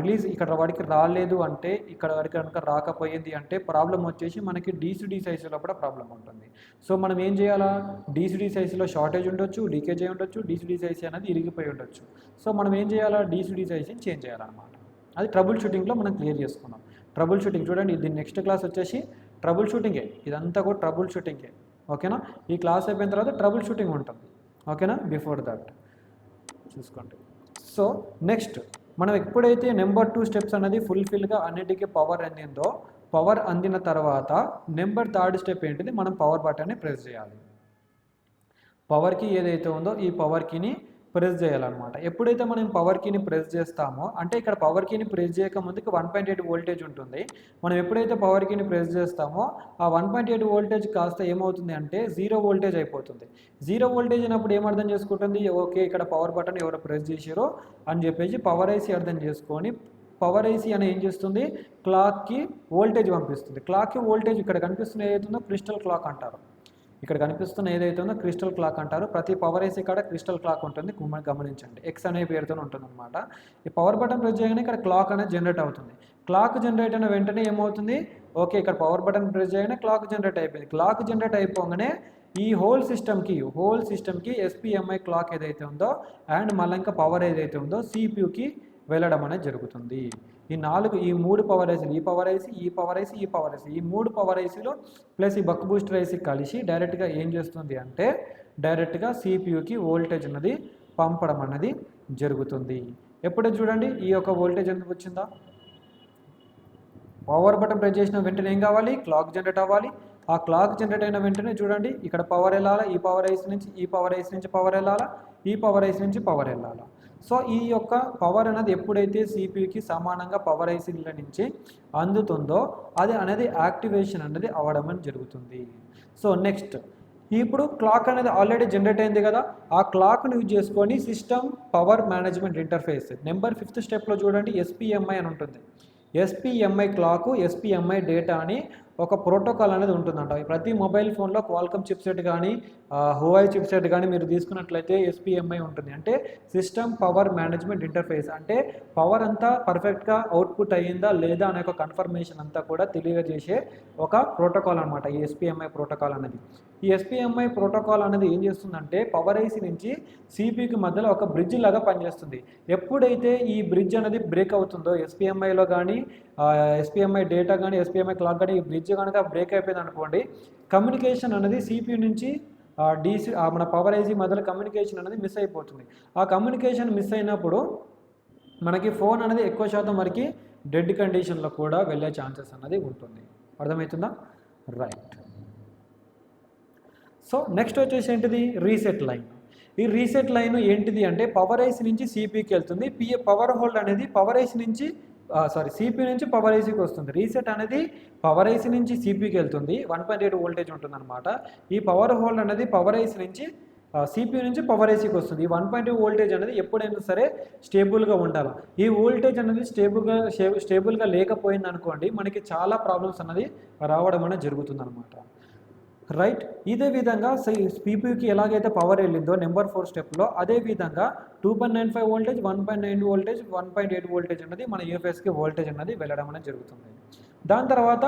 రిలీజ్ ఇక్కడ వాడికి రాలేదు అంటే, ఇక్కడ వాడికి కనుక రాకపోయింది అంటే ప్రాబ్లం వచ్చేసి మనకి DCDC ఐసీలో కూడా ప్రాబ్లం ఉంటుంది. సో మనం ఏం చేయాలా? DCDC ఐసీలో షార్టేజ్ ఉండొచ్చు, లీకేజ్ అయి ఉండొచ్చు, DCDC ఐసీ అనేది ఇరిగిపోయి ఉండొచ్చు. సో మనం ఏం చేయాలా? DCDC ఐసీని చేంజ్ చేయాలన్నమాట. అది ట్రబుల్ షూటింగ్లో మనం క్లియర్ చేసుకున్నాం. ట్రబుల్ షూటింగ్ చూడండి, ఇది నెక్స్ట్ క్లాస్ వచ్చేసి ట్రబుల్ షూటింగే. ఇదంతా కూడా ట్రబుల్ షూటింగే. ఓకేనా? ఈ క్లాస్ అయిపోయిన తర్వాత ట్రబుల్ షూటింగ్ ఉంటుంది. ఓకేనా? బిఫోర్ దట్ చూసుకోండి. సో నెక్స్ట్ మనం ఎప్పుడైతే నెంబర్ 2 స్టెప్స్ అనేది ఫుల్ఫిల్గా అన్నిటికీ పవర్ అందిందో, పవర్ అందిన తర్వాత నెంబర్ 3 స్టెప్ ఏంటిది? మనం పవర్ బటన్ని ప్రెస్ చేయాలి. పవర్ కీ ఏదైతే ఉందో ఈ పవర్ కీని ప్రెస్ చేయాలన్నమాట. ఎప్పుడైతే మనం పవర్ కీని ప్రెస్ చేస్తామో, అంటే ఇక్కడ పవర్ కీని ప్రెస్ చేయక ముందుకు 1.8 వోల్టేజ్ ఉంటుంది. మనం ఎప్పుడైతే పవర్ కీని ప్రెస్ చేస్తామో ఆ 1.8 వోల్టేజ్ కాస్త ఏమవుతుంది అంటే 0 వోల్టేజ్ అయిపోతుంది. 0 వోల్టేజ్ అయినప్పుడు ఏమర్థం చేసుకుంటుంది? ఓకే, ఇక్కడ పవర్ బటన్ ఎవరు ప్రెస్ చేసారో అని చెప్పేసి పవర్ ఐసీ అర్థం చేసుకొని పవర్ ఐసీ అని ఏం చేస్తుంది? క్లాక్కి వోల్టేజ్ పంపిస్తుంది. క్లాక్కి వోల్టేజ్ ఇక్కడ కనిపిస్తున్న ఏదైతుందో క్రిస్టల్ క్లాక్ అంటారు. ఇక్కడ కనిపిస్తున్న ఏదైతే ఉందో క్రిస్టల్ క్లాక్ అంటారు. ప్రతి పవర్ ఐసీ కాడ క్రిస్టల్ క్లాక్ ఉంటుంది, గమనించండి. ఎక్స్ అనే పేరుతో ఉంటుంది అనమాట. ఈ పవర్ బటన్ ప్రెస్ చేయగానే ఇక్కడ క్లాక్ అనేది జనరేట్ అవుతుంది. క్లాక్ జనరేట్ అయిన వెంటనే ఏమవుతుంది? ఓకే, ఇక్కడ పవర్ బటన్ ప్రెస్ చేయగానే క్లాక్ జనరేట్ అయిపోయింది. క్లాక్ జనరేట్ అయిపోగానే ఈ హోల్ సిస్టమ్కి SPMI క్లాక్ ఏదైతే ఉందో అండ్ మళ్ళీ ఇంకా పవర్ ఏదైతే ఉందో CPUకి వెళ్ళడం అనేది జరుగుతుంది. ఈ మూడు పవర్ ఐసీలు, ఈ పవర్ ఐసీ, ఈ పవర్ ఐసీ, ఈ పవర్ ఐసీ, ఈ మూడు పవర్ ఐసీలు ప్లస్ ఈ బక్ బూస్టర్ ఐసీ కలిసి డైరెక్ట్గా ఏం చేస్తుంది అంటే డైరెక్ట్గా CPUకి వోల్టేజ్ అన్నది పంపడం అన్నది జరుగుతుంది. ఎప్పుడైతే చూడండి ఈ యొక్క వోల్టేజ్ ఎందుకు వచ్చిందా? పవర్ బటన్ ప్రెస్ చేసిన వెంటనే ఏం కావాలి? క్లాక్ జనరేట్ అవ్వాలి. ఆ క్లాక్ జనరేట్ అయిన వెంటనే చూడండి ఇక్కడ పవర్ వెళ్ళాలా, ఈ పవర్ ఐసీ నుంచి ఈ పవర్ ఐసీ నుంచి పవర్ వెళ్ళాలా, ఈ పవర్ ఐసీ నుంచి పవర్ వెళ్ళాలా. సో ఈ యొక్క పవర్ అనేది ఎప్పుడైతే CPUకి సమానంగా పవర్ ఐసీల నుంచి అందుతుందో అది అనేది యాక్టివేషన్ అనేది అవ్వడం అని జరుగుతుంది. సో నెక్స్ట్ ఇప్పుడు క్లాక్ అనేది ఆల్రెడీ జనరేట్ అయింది కదా, ఆ క్లాక్ను యూజ్ చేసుకొని system power management interface number 5th స్టెప్లో చూడండి SPMI అని ఉంటుంది. SPMI క్లాకు, SPMI డేటా అని ఒక ప్రోటోకాల్ అనేది ఉంటుందంట. ప్రతి మొబైల్ ఫోన్లో క్వాల్కమ్ చిప్సెట్ కానీ హువాయి చిప్సెట్ కానీ మీరు తీసుకున్నట్లయితే SPMI ఉంటుంది. అంటే సిస్టమ్ పవర్ మేనేజ్మెంట్ ఇంటర్ఫేస్. అంటే పవర్ అంతా పర్ఫెక్ట్గా అవుట్పుట్ అయ్యిందా లేదా అనే ఒక కన్ఫర్మేషన్ అంతా కూడా తెలియజేసే ఒక ప్రోటోకాల్ అనమాట ఈ SPMI ప్రోటోకాల్ అనేది. ఈ SPMI ప్రోటోకాల్ అనేది ఏం చేస్తుందంటే పవర్ ఐసీ నుంచి CPUకి మధ్యలో ఒక బ్రిడ్జ్ లాగా పనిచేస్తుంది. ఎప్పుడైతే ఈ బ్రిడ్జ్ అనేది బ్రేక్ అవుతుందో SPMIలో కానీ SPMI డేటా కానీ SPMI క్లాక్ కానీ ఈ బ్రిడ్జ్ కనుక బ్రేక్ అయిపోయింది అనుకోండి, కమ్యూనికేషన్ అనేది CPU నుంచి మన పవర్ ఐసీ మధ్యలో కమ్యూనికేషన్ అనేది మిస్ అయిపోతుంది. ఆ కమ్యూనికేషన్ మిస్ అయినప్పుడు మనకి ఫోన్ అనేది ఎక్కువ శాతం వరకు డెడ్ కండిషన్లో కూడా వెళ్ళే ఛాన్సెస్ అనేది ఉంటుంది. అర్థమవుతుందా? రైట్. సో నెక్స్ట్ వచ్చేసి ఏంటిది? Reset line. ఈ రీసెట్ లైన్ ఏంటిది అంటే పవర్ ఐసీ నుంచి CPUకి వెళ్తుంది. పవర్ హోల్డ్ అనేది పవర్ ఐసీ నుంచి CPU నుంచి పవర్ ఐసీకి వస్తుంది. రీసెట్ అనేది పవర్ ఐసీ నుంచి CPUకి వెళ్తుంది. 1.8 వోల్టేజ్ ఉంటుందన్నమాట. ఈ పవర్ హోల్డ్ అనేది పవర్ ఐసీ నుంచి CPU నుంచి పవర్ ఐసీకి వస్తుంది. ఈ 1.2 వోల్టేజ్ అనేది ఎప్పుడైనా సరే స్టేబుల్గా ఉండాలి. ఈ వోల్టేజ్ అనేది స్టేబుల్గా లేకపోయింది అనుకోండి మనకి చాలా ప్రాబ్లమ్స్ అనేది రావడం అనేది జరుగుతుంది అనమాట. రైట్. ఇదే విధంగా CPUకి ఎలాగైతే పవర్ వెళ్ళిందో నెంబర్ 4 స్టెప్లో అదే విధంగా 2.95 వోల్టేజ్, 1.9 వోల్టేజ్, 1.8 వోల్టేజ్ అనేది మన UFSకి వోల్టేజ్ అనేది వెళ్ళడం అనేది జరుగుతుంది. దాని తర్వాత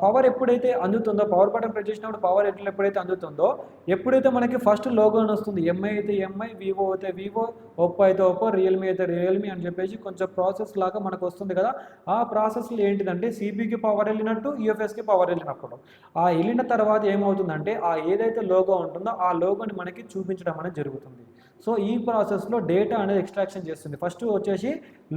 పవర్ ఎప్పుడైతే అందుతుందో, పవర్ బటన్ ప్రెస్ చేసినప్పుడు పవర్ ఎప్పుడైతే అందుతుందో, ఎప్పుడైతే మనకి ఫస్ట్ లోగో అని వస్తుంది, ఎంఐ అయితే ఎంఐ, వివో అయితే వివో, ఒప్పో అయితే ఒప్పో, రియల్మీ అయితే రియల్మీ అని చెప్పేసి కొంచెం ప్రాసెస్ లాగా మనకు వస్తుంది కదా. ఆ ప్రాసెస్లో ఏంటిదంటే సిపికి పవర్ వెళ్ళినట్టు, యూఎఫ్ఎస్కి పవర్ వెళ్ళినప్పుడు ఆ వెళ్ళిన తర్వాత ఏమవుతుందంటే ఆ ఏదైతే లోగో ఉంటుందో ఆ లోగోని మనకి చూపించడం అనేది జరుగుతుంది. సో ఈ ప్రాసెస్లో డేటా అనేది ఎక్స్ట్రాక్షన్ చేస్తుంది. ఫస్ట్ వచ్చేసి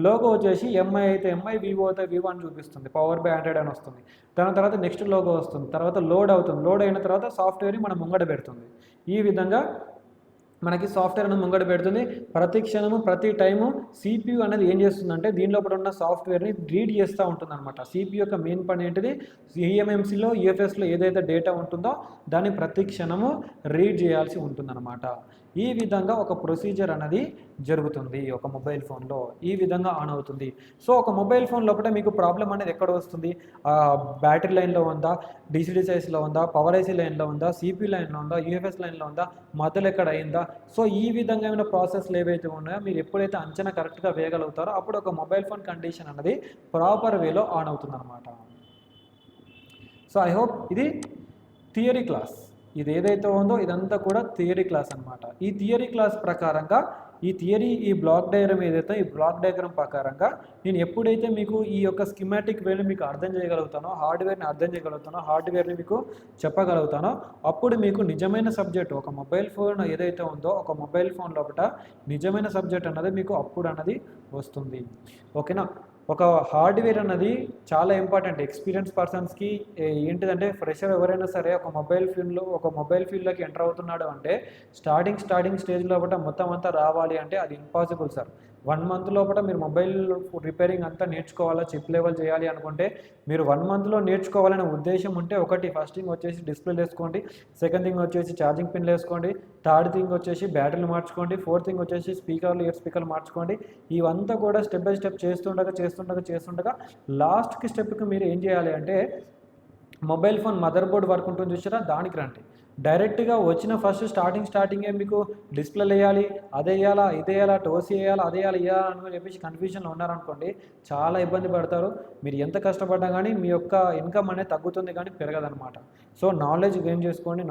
లోగో వచ్చేసి ఎంఐ అయితే ఎంఐ, వివో అయితే వివో అని చూపిస్తుంది, పవర్ బై 100 అని వస్తుంది. దాని తర్వాత నెక్స్ట్ లోగో వస్తుంది, తర్వాత లోడ్ అవుతుంది, లోడ్ అయిన తర్వాత సాఫ్ట్వేర్ని మనం ముంగడ పెడుతుంది. ఈ విధంగా మనకి సాఫ్ట్వేర్ అనేది ముంగడ పెడుతుంది. ప్రతి క్షణము ప్రతి టైము సిపియు అనేది ఏం చేస్తుందంటే దీనిలో ఉన్న సాఫ్ట్వేర్ని రీడ్ చేస్తూ ఉంటుంది అనమాట. సిపియు యొక్క మెయిన్ పని ఏంటిది, ఈఎంఎంసీలో యూఎఫ్ఎస్లో ఏదైతే డేటా ఉంటుందో దాన్ని ప్రతి క్షణము రీడ్ చేయాల్సి ఉంటుందన్నమాట. ఈ విధంగా ఒక ప్రొసీజర్ అనేది జరుగుతుంది ఒక మొబైల్ ఫోన్లో, ఈ విధంగా ఆన్ అవుతుంది. సో ఒక మొబైల్ ఫోన్ లోపల మీకు ప్రాబ్లం అనేది ఎక్కడ వస్తుంది, బ్యాటరీ లైన్లో ఉందా, డిసిడిసైస్లో ఉందా, పవర్ ఐసీ లైన్లో ఉందా, సిపి లైన్లో ఉందా, యూఎఫ్ఎస్ లైన్లో ఉందా, మధ్యలో ఎక్కడ అయిందా. సో ఈ విధంగా ప్రాసెస్లు ఏవైతే ఉన్నాయో మీరు ఎప్పుడైతే అంచనా కరెక్ట్గా వేయగలుగుతారో అప్పుడు ఒక మొబైల్ ఫోన్ కండిషన్ అనేది ప్రాపర్ వేలో ఆన్ అవుతుంది అనమాట. సో ఐ హోప్ ఇది థియరీ క్లాస్, ఇది ఏదైతే ఉందో ఇదంతా కూడా థియరీ క్లాస్ అనమాట. ఈ థియరీ క్లాస్ ప్రకారంగా ఈ బ్లాక్ డయాగ్రామ్ ఏదైతే ఈ బ్లాక్ డయాగ్రామ్ ప్రకారంగా నేను ఎప్పుడైతే మీకు ఈ యొక్క స్కిమాటిక్ వేని మీకు అర్థం చేయగలుగుతానో, హార్డ్వేర్ని అర్థం చేయగలుగుతానో, హార్డ్వేర్ని మీకు చెప్పగలుగుతానో అప్పుడు మీకు నిజమైన సబ్జెక్ట్ ఒక మొబైల్ ఫోన్ ఏదైతే ఉందో ఒక మొబైల్ ఫోన్ లోపల నిజమైన సబ్జెక్ట్ అన్నది మీకు అప్పుడు అన్నది వస్తుంది. ఓకేనా. ఒక హార్డ్వేర్ అన్నది చాలా ఇంపార్టెంట్ ఎక్స్పీరియన్స్ పర్సన్స్కి. ఏంటిదంటే ఫ్రెషర్ ఎవరైనా సరే ఒక మొబైల్ ఫీల్డ్లోకి ఎంటర్ అవుతున్నాడు అంటే స్టార్టింగ్ స్టేజ్ లోపల మొత్తం అంతా రావాలి అంటే అది ఇంపాసిబుల్ సార్. 1 మంత్ లోపల మీరు మొబైల్ రిపేరింగ్ అంతా నేర్చుకోవాలా, చిప్ లెవెల్ చేయాలి అనుకుంటే మీరు 1 మంత్లో నేర్చుకోవాలనే ఉద్దేశం ఉంటే ఫస్ట్ థింగ్ వచ్చేసి డిస్ప్లేలు వేసుకోండి, సెకండ్ థింగ్ వచ్చేసి ఛార్జింగ్ పిన్లు వేసుకోండి, థర్డ్ థింగ్ వచ్చేసి బ్యాటరీలు మార్చుకోండి, ఫోర్త్ థింగ్ వచ్చేసి ఇయర్ స్పీకర్లు మార్చుకోండి. ఇవంతా కూడా స్టెప్ బై స్టెప్ చేస్తుండగా లాస్ట్కి స్టెప్కి మీరు ఏం చేయాలి అంటే mobile phone mother board work ఉంటుంది చూసారా, దానికి రండి. డైరెక్ట్గా వచ్చిన ఫస్ట్ స్టార్టింగే మీకు డిస్ప్లేలు వేయాలి, అదే వేయాలా ఇదే వేయాలా, టోసీ వేయాలా అదే వేయాలి అని చెప్పేసి కన్ఫ్యూజన్లో ఉన్నారనుకోండి చాలా ఇబ్బంది పడతారు. మీరు ఎంత కష్టపడ్డా కానీ మీ యొక్క ఇన్కమ్ అనేది తగ్గుతుంది కానీ పెరగదనమాట. సో నాలెడ్జ్ గెయిన్ చేసుకొని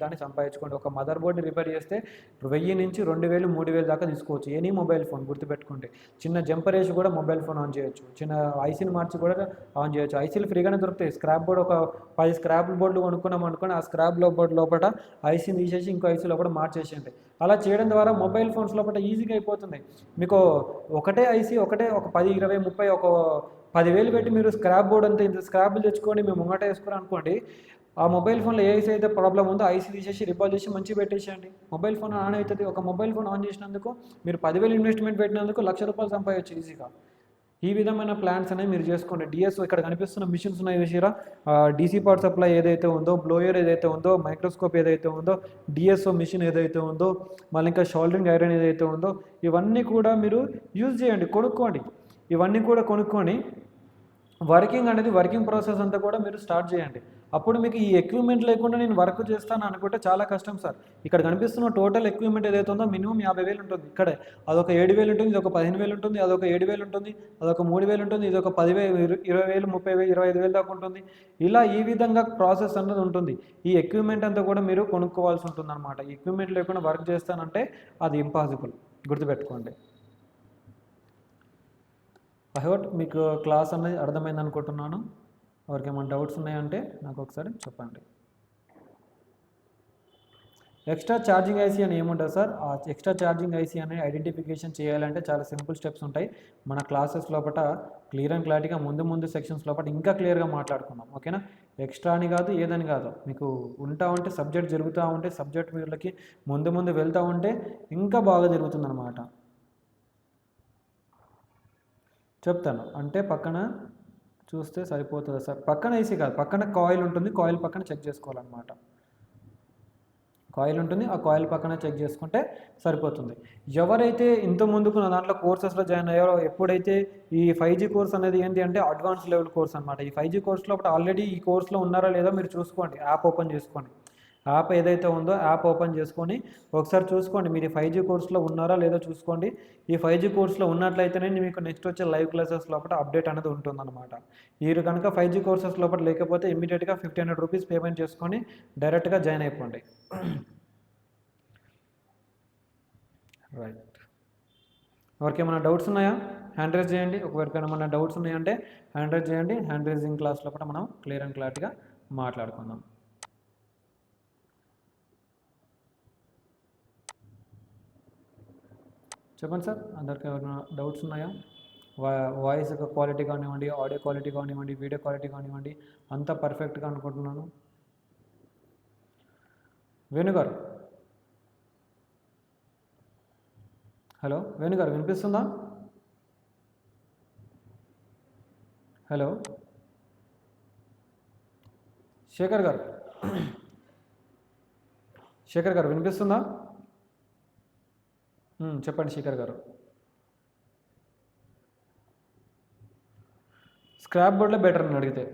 దాన్ని సంపాదించుకోండి. ఒక మదర్ బోర్డ్ని రిపేర్ చేస్తే 1000 నుంచి 2000 3000 దాకా తీసుకోవచ్చు ఎనీ మొబైల్ ఫోన్, గుర్తుపెట్టుకోండి. చిన్న జంపర్ వేసి కూడా మొబైల్ ఫోన్ ఆన్ చేయొచ్చు, చిన్న ఐసీని మార్చి కూడా ఆన్ చేయొచ్చు. ఐసీలు ఫ్రీగానే దొరుకుతాయి. స్క్రాప్ బోర్డ్ ఒక 10 స్క్రాప్ బోర్డులు కొనుక్కున్నాం అనుకోండి, ఆ స్క్రాప్ బోర్డ్ లోపల ఐసీని తీసేసి ఇంకో ఐసీ లోపల మార్చేసేయండి. అలా చేయడం ద్వారా మొబైల్ ఫోన్స్ లోపల ఈజీగా అయిపోతుంది. మీకు ఒకటే ఐసీ ఒక 10 20 30 ఒక 10,000 పెట్టి మీరు స్క్రాప్ బోర్డ్ అంతా ఇంత స్క్రాప్లు తెచ్చుకొని మేము ముంగట వేసుకుని అనుకోండి, ఆ మొబైల్ ఫోన్లో ఏ ఐసీ అయితే ప్రాబ్లం ఉందో ఐసీ తీసేసి రిపాల్ చేసి మంచిగా పెట్టేసేయండి, మొబైల్ ఫోన్ ఆన్ అవుతుంది. ఒక మొబైల్ ఫోన్ ఆన్ చేసినందుకు మీరు 10,000 ఇన్వెస్ట్మెంట్ పెట్టినందుకు ₹1,00,000 సంపాదించచ్చు ఈజీగా. ఈ విధమైన ప్లాన్స్ అనేవి మీరు చేసుకోండి. డిఎస్ఓ ఇక్కడ కనిపిస్తున్న మిషన్స్ ఉన్నాయి చూసిరా, డీసీ పవర్ సప్లై ఏదైతే ఉందో, బ్లోయర్ ఏదైతే ఉందో, మైక్రోస్కోప్ ఏదైతే ఉందో, డిఎస్ఓ మిషన్ ఏదైతే ఉందో, మళ్ళీ ఇంకా షోల్డరింగ్ ఐరన్ ఏదైతే ఉందో, ఇవన్నీ కూడా మీరు యూజ్ చేయండి, కొనుక్కోండి. ఇవన్నీ కూడా కొనుక్కొని వర్కింగ్ ప్రాసెస్ అంతా కూడా మీరు స్టార్ట్ చేయండి. అప్పుడు మీకు ఈ ఎక్విప్మెంట్ లేకుండా నేను వర్క్ చేస్తాను అనుకుంటే చాలా కష్టం సార్. ఇక్కడ కనిపిస్తున్న టోటల్ ఎక్విప్మెంట్ ఏదైతే ఉందో మినిమం 50,000 ఉంటుంది. ఇక్కడే అదొక 7,000 ఉంటుంది, ఇదొక 15,000 ఉంటుంది, అదొక 7,000 ఉంటుంది, అదొక 3,000 ఉంటుంది, ఇదొక 10,000 20,000 30,000 25,000 దాకా ఉంటుంది. ఇలా ఈ విధంగా ప్రాసెస్ అన్నది ఉంటుంది. ఈ ఎక్విప్మెంట్ అంతా కూడా మీరు కొనుక్కోవాల్సి ఉంటుంది అనమాట. ఈ ఎక్విప్మెంట్ లేకుండా వర్క్ చేస్తానంటే అది ఇంపాసిబుల్, గుర్తుపెట్టుకోండి. ఐ హోప్ మీకు క్లాస్ అనేది అర్థమైంది అనుకుంటున్నాను. ఎవరికి ఏమైనా డౌట్స్ ఉన్నాయంటే నాకు ఒకసారి చెప్పండి. ఎక్స్ట్రా ఛార్జింగ్ ఐసీ అని ఏముంటుంది సార్? ఆ ఎక్స్ట్రా ఛార్జింగ్ ఐసీ అని ఐడెంటిఫికేషన్ చేయాలంటే చాలా సింపుల్ స్టెప్స్ ఉంటాయి. మన క్లాసెస్ లోపల క్లియర్ అండ్ క్లారిటీగా ముందు సెక్షన్స్ లోపల ఇంకా క్లియర్గా మాట్లాడుకున్నాం. ఓకేనా. ఎక్స్ట్రా అని కాదు, ఏదని కాదు, మీకు ఉంటే సబ్జెక్ట్ జరుగుతూ ఉంటే సబ్జెక్ట్ వీళ్ళకి ముందు వెళ్తూ ఉంటే ఇంకా బాగా జరుగుతుందన్నమాట. చెప్తాను అంటే పక్కన చూస్తే సరిపోతుంది సార్. పక్కన ఏసీ కాదు, పక్కన కాయిల్ ఉంటుంది, కాయిల్ పక్కన చెక్ చేసుకోవాలన్నమాట. కాయిల్ ఉంటుంది, ఆ కాయిల్ పక్కన చెక్ చేసుకుంటే సరిపోతుంది. ఎవరైతే ఇంత ముందుకు నా దాంట్లో కోర్సెస్లో జాయిన్ అయ్యారో, ఎప్పుడైతే ఈ 5G కోర్స్ అనేది ఏంటి అంటే అడ్వాన్స్ లెవెల్ కోర్స్ అనమాట. ఈ 5G కోర్స్లో ఆల్రెడీ ఈ కోర్స్లో ఉన్నారా లేదా మీరు చూసుకోండి, యాప్ ఓపెన్ చేసుకోండి. యాప్ ఏదైతే ఉందో యాప్ ఓపెన్ చేసుకొని ఒకసారి చూసుకోండి, మీరు 5G కోర్సులో ఉన్నారా లేదో చూసుకోండి. ఈ 5G కోర్సులో ఉన్నట్లయితేనే మీకు నెక్స్ట్ వచ్చే లైవ్ క్లాసెస్ లోపల అప్డేట్ అనేది ఉంటుందన్నమాట. మీరు కనుక 5G కోర్సెస్ లోపల లేకపోతే ఇమీడియట్గా 1500 రూపీస్ పేమెంట్ చేసుకొని డైరెక్ట్గా జాయిన్ అయిపోండి. రైట్, ఎవరికేమైనా డౌట్స్ ఉన్నాయా? హ్యాండ్ రైజ్ చేయండి. ఒకవేళ ఏమైనా డౌట్స్ ఉన్నాయంటే హ్యాండ్ రైజ్ చేయండి. హ్యాండ్ రైజింగ్ క్లాస్లో కూడా మనం క్లియర్ అండ్ క్లారిటీగా మాట్లాడుకుందాం. చెప్పండి సార్, అందరికి ఏమైనా డౌట్స్ ఉన్నాయా? వాయిస్ క్వాలిటీ కానివ్వండి, ఆడియో క్వాలిటీ కానివ్వండి, వీడియో క్వాలిటీ కానివ్వండి, అంతా పర్ఫెక్ట్గా అనుకుంటున్నాను. వేణుగారు, హలో వేణుగారు, వినిపిస్తుందా? హలో శేఖర్ గారు, శేఖర్ గారు వినిపిస్తుందా? చెప్పండి శేఖర్ గారు. స్క్రాప్ బోర్డులో బెటర్ అని అడిగితే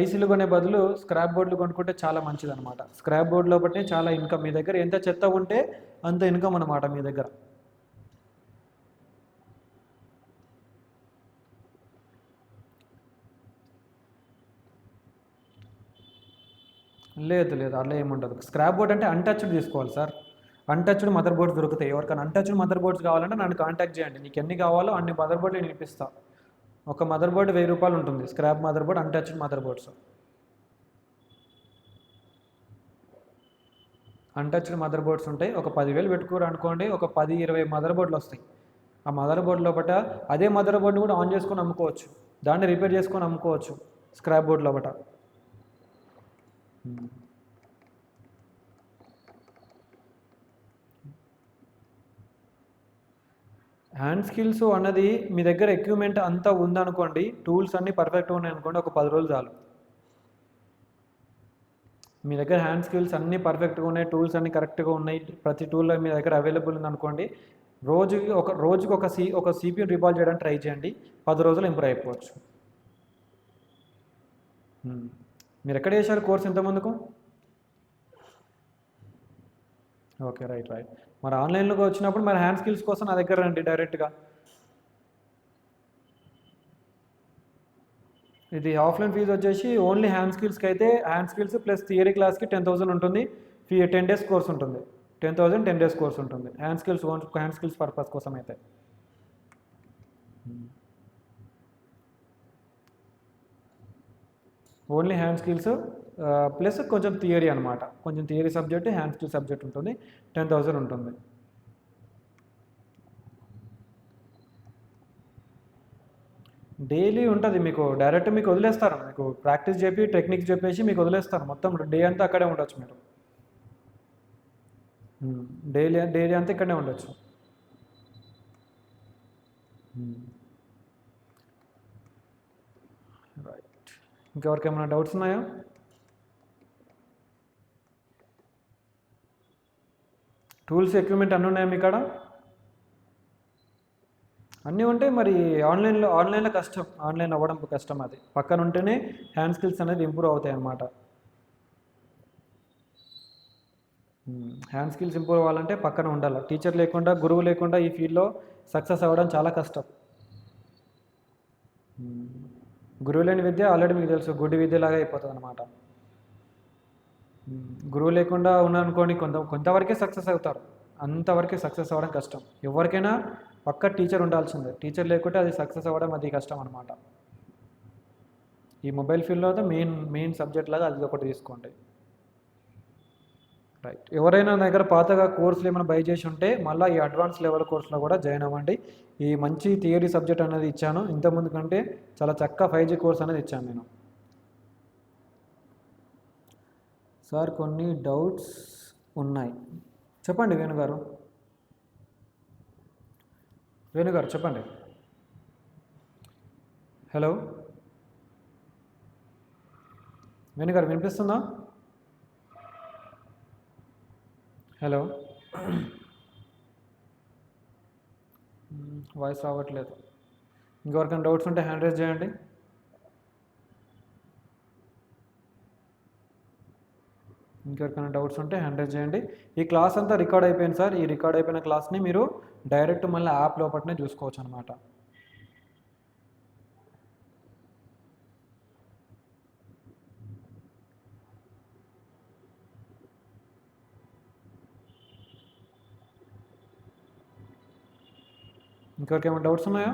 ఐసీలు కొనే బదులు స్క్రాప్ బోర్డులు కొనుక్కుంటే చాలా మంచిది అనమాట. స్క్రాప్ బోర్డులో బట్టి చాలా ఇన్కమ్, మీ దగ్గర ఎంత చెత్త ఉంటే అంత ఇన్కమ్ అనమాట మీ దగ్గర. లేదు లేదు, అలా ఏముండదు. స్క్రాప్ బోర్డ్ అంటే అన్టచ్డ్ తీసుకోవాలి సార్. అన్టచ్డ్ మదర్ బోర్డ్స్ దొరుకుతాయి. ఎవరికైనా అన్టచ్డ్ మదర్ బోర్డ్స్ కావాలంటే నన్ను కాంటాక్ట్ చేయండి. నీకు ఎన్ని కావాలో అన్ని మదర్ బోర్డులు నేను ఇప్పిస్తా. ఒక మదర్ బోర్డు 1000 రూపాయలు ఉంటుంది. Scrap mother board, untouched mother boards. Untouched mother boards ఉంటాయి. ఒక 10,000 పెట్టుకోరు అనుకోండి, ఒక 10-20 మదర్ బోర్డులు వస్తాయి. ఆ మదర్ బోర్డు లోపల అదే మదర్ బోర్డు కూడా ఆన్ చేసుకొని అమ్ముకోవచ్చు, దాన్ని రిపేర్ చేసుకొని అమ్ముకోవచ్చు స్క్రాప్ బోర్డు లోపల. హ్యాండ్ స్కిల్స్ అన్నది మీ దగ్గర ఎక్విప్మెంట్ అంతా ఉందనుకోండి, టూల్స్ అన్నీ పర్ఫెక్ట్గా ఉన్నాయి అనుకోండి, ఒక 10 రోజులు చాలు. మీ దగ్గర హ్యాండ్ స్కిల్స్ అన్నీ పర్ఫెక్ట్గా ఉన్నాయి, టూల్స్ అన్నీ కరెక్ట్గా ఉన్నాయి, ప్రతి టూల్ మీ దగ్గర అవైలబుల్ ఉందనుకోండి, రోజుకి ఒక సిపియు రివాల్వ్ చేయడానికి ట్రై చేయండి, 10 రోజులు ఇంప్రూవ్ అయిపోవచ్చు. మీరు ఎక్కడ చేశారు కోర్స్ ఇంతకుముందుకు? Okay, right. మరి ఆన్లైన్లోకి వచ్చినప్పుడు మరి హ్యాండ్ స్కిల్స్ కోసం నా దగ్గర రండి డైరెక్ట్గా. ఇది ఆఫ్లైన్ ఫీజు వచ్చేసి ఓన్లీ హ్యాండ్ స్కిల్స్కి అయితే హ్యాండ్ స్కిల్స్ ప్లస్ థియరీ క్లాస్కి 10,000 ఉంటుంది. 10 days కోర్స్ ఉంటుంది. 10,000 10 days కోర్స్ ఉంటుంది హ్యాండ్ స్కిల్స్ పర్పస్ కోసం అయితే. ఓన్లీ హ్యాండ్ స్కిల్స్ ప్లస్ కొంచెం థియరీ అనమాట. కొంచెం theory subject, hand skill subject ఉంటుంది. 10,000 ఉంటుంది. డైలీ ఉంటుంది మీకు, డైరెక్ట్ మీకు వదిలేస్తారు. మీకు ప్రాక్టీస్ చెప్పి టెక్నిక్స్ చెప్పేసి మీకు వదిలేస్తారు. మొత్తం డే అంతా అక్కడే ఉండొచ్చు మీరు. డైలీ అంతా ఇక్కడే ఉండొచ్చు. రైట్, ఇంకెవరికి ఏమైనా డౌట్స్ ఉన్నాయా? టూల్స్ ఎక్విప్మెంట్ అన్నీ ఉన్నాయా మీ కాడ? అన్నీ ఉంటే మరి ఆన్లైన్లో కష్టం, ఆన్లైన్ అవ్వడం కష్టం. అది పక్కన ఉంటేనే హ్యాండ్ స్కిల్స్ అనేది ఇంప్రూవ్ అవుతాయి అన్నమాట. హ్యాండ్ స్కిల్స్ ఇంప్రూవ్ అవ్వాలంటే పక్కన ఉండాలి. టీచర్ లేకుండా, గురువు లేకుండా ఈ ఫీల్డ్లో సక్సెస్ అవ్వడం చాలా కష్టం. గురువు లేని విద్య ఆల్రెడీ మీకు తెలుసు, గుడ్డి విద్యలాగా అయిపోతుంది అనమాట. గురువు లేకుండా ఉన్నారనుకోండి, కొంతవరకే సక్సెస్ అవుతారు, అంతవరకే సక్సెస్ అవ్వడం కష్టం. ఎవరికైనా పక్క టీచర్ ఉండాల్సిందే. టీచర్ లేకుంటే అది సక్సెస్ అవ్వడం అది కష్టం అనమాట. ఈ మొబైల్ ఫీల్డ్లో అయితే మెయిన్ సబ్జెక్ట్ లాగా అది ఒకటి తీసుకోండి. రైట్, ఎవరైనా నా దగ్గర పాతగా కోర్సులు ఏమైనా బై చేసి ఉంటే మళ్ళీ ఈ అడ్వాన్స్ లెవెల్ కోర్సులో కూడా జాయిన్ అవ్వండి. ఈ మంచి థియరీ సబ్జెక్ట్ అనేది ఇచ్చాను. ఇంతకుముందు కంటే చాలా చక్కగా 5G కోర్స్ అనేది ఇచ్చాను నేను. సార్ కొన్ని డౌట్స్ ఉన్నాయి, చెప్పండి వేణుగారు. చెప్పండి. హలో వేణుగారు, వినిపిస్తుందా? హలో, వాయిస్ రావట్లేదు. ఇంకెవరికైనా డౌట్స్ ఉంటే హ్యాండ్ రైజ్ చేయండి. ఇంకెవరికైనా డౌట్స్ ఉంటే హ్యాండిల్ చేయండి. ఈ క్లాస్ అంతా రికార్డ్ అయిపోయింది సార్. ఈ రికార్డ్ అయిపోయిన క్లాస్ని మీరు డైరెక్ట్ మళ్ళీ యాప్ లోపలనే చూసుకోవచ్చు అనమాట. ఇంకెవరికైనా డౌట్స్ ఉన్నాయా?